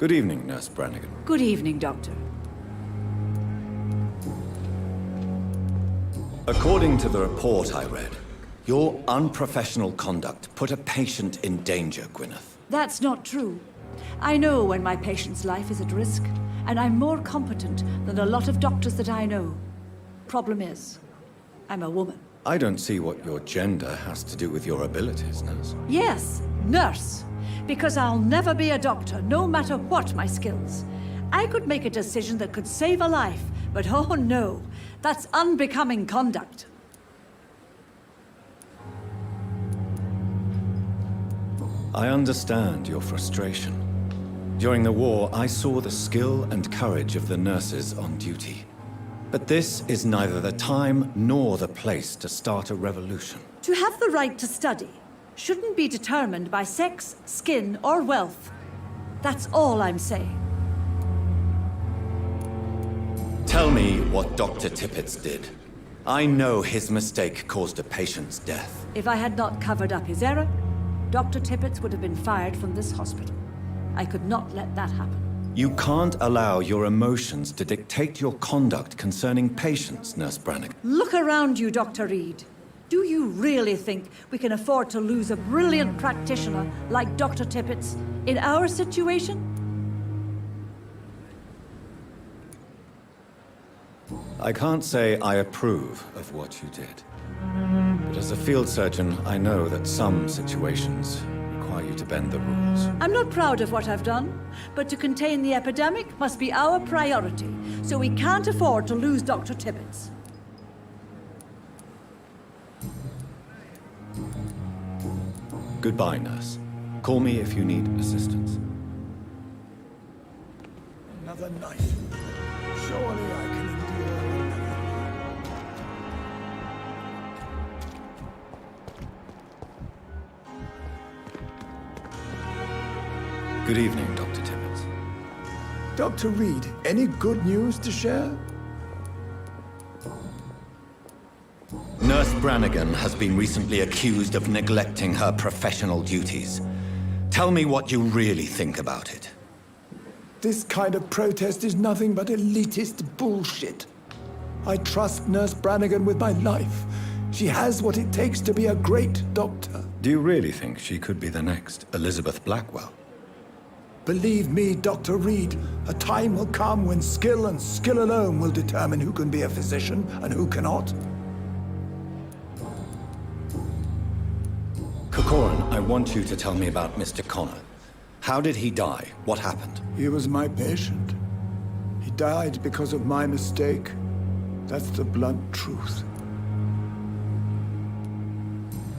Good evening, Nurse Brannigan. Good evening, Doctor. According to the report I read, your unprofessional conduct put a patient in danger, Gwyneth. That's not true. I know when my patient's life is at risk, and I'm more competent than a lot of doctors that I know. Problem is, I'm a woman. I don't see what your gender has to do with your abilities, Nurse. Yes, nurse. Because I'll never be a doctor, no matter what my skills. I could make a decision that could save a life, but oh no, that's unbecoming conduct. I understand your frustration. During the war, I saw the skill and courage of the nurses on duty. But this is neither the time nor the place to start a revolution. To have the right to study shouldn't be determined by sex, skin, or wealth. That's all I'm saying. Tell me what Dr. Tippett did. I know his mistake caused a patient's death. If I had not covered up his error, Dr. Tippett would have been fired from this hospital. I could not let that happen. You can't allow your emotions to dictate your conduct concerning patients, Nurse Brannigan. Look around you, Dr. Reed. Do you really think we can afford to lose a brilliant practitioner like Dr. Tippett's in our situation? I can't say I approve of what you did. But as a field surgeon, I know that some situations require you to bend the rules. I'm not proud of what I've done, but to contain the epidemic must be our priority, so we can't afford to lose Dr. Tibbets. Goodbye, nurse. Call me if you need assistance. Another night. Surely I can endure another. Good evening, Dr. Tibbets. Dr. Reed, any good news to share? Nurse Brannigan has been recently accused of neglecting her professional duties. Tell me what you really think about it. This kind of protest is nothing but elitist bullshit. I trust Nurse Brannigan with my life. She has what it takes to be a great doctor. Do you really think she could be the next Elizabeth Blackwell? Believe me, Dr. Reed, a time will come when skill and skill alone will determine who can be a physician and who cannot. Corcoran, I want you to tell me about Mr. Connor. How did he die? What happened? He was my patient. He died because of my mistake. That's the blunt truth.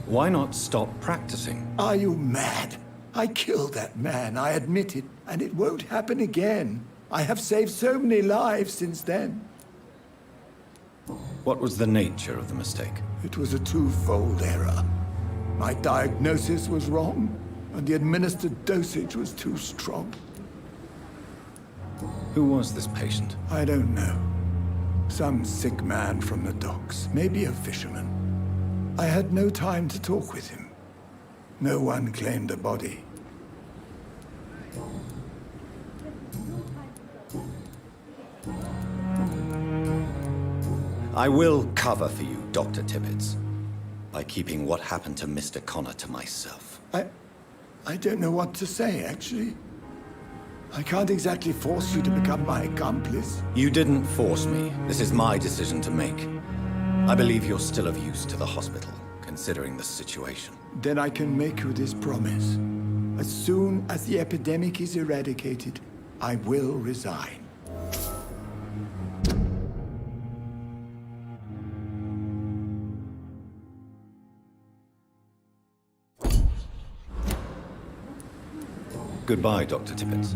Why not stop practicing? Are you mad? I killed that man, I admit it, and it won't happen again. I have saved so many lives since then. What was the nature of the mistake? It was a twofold error. My diagnosis was wrong, and the administered dosage was too strong. Who was this patient? I don't know. Some sick man from the docks, maybe a fisherman. I had no time to talk with him. No one claimed a body. I will cover for you, Dr. Tibbets, by keeping what happened to Mr. Connor to myself. I don't know what to say, actually. I can't exactly force you to become my accomplice. You didn't force me. This is my decision to make. I believe you're still of use to the hospital, considering the situation. Then I can make you this promise. As soon as the epidemic is eradicated, I will resign. Goodbye, Dr. Tibbets.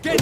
Get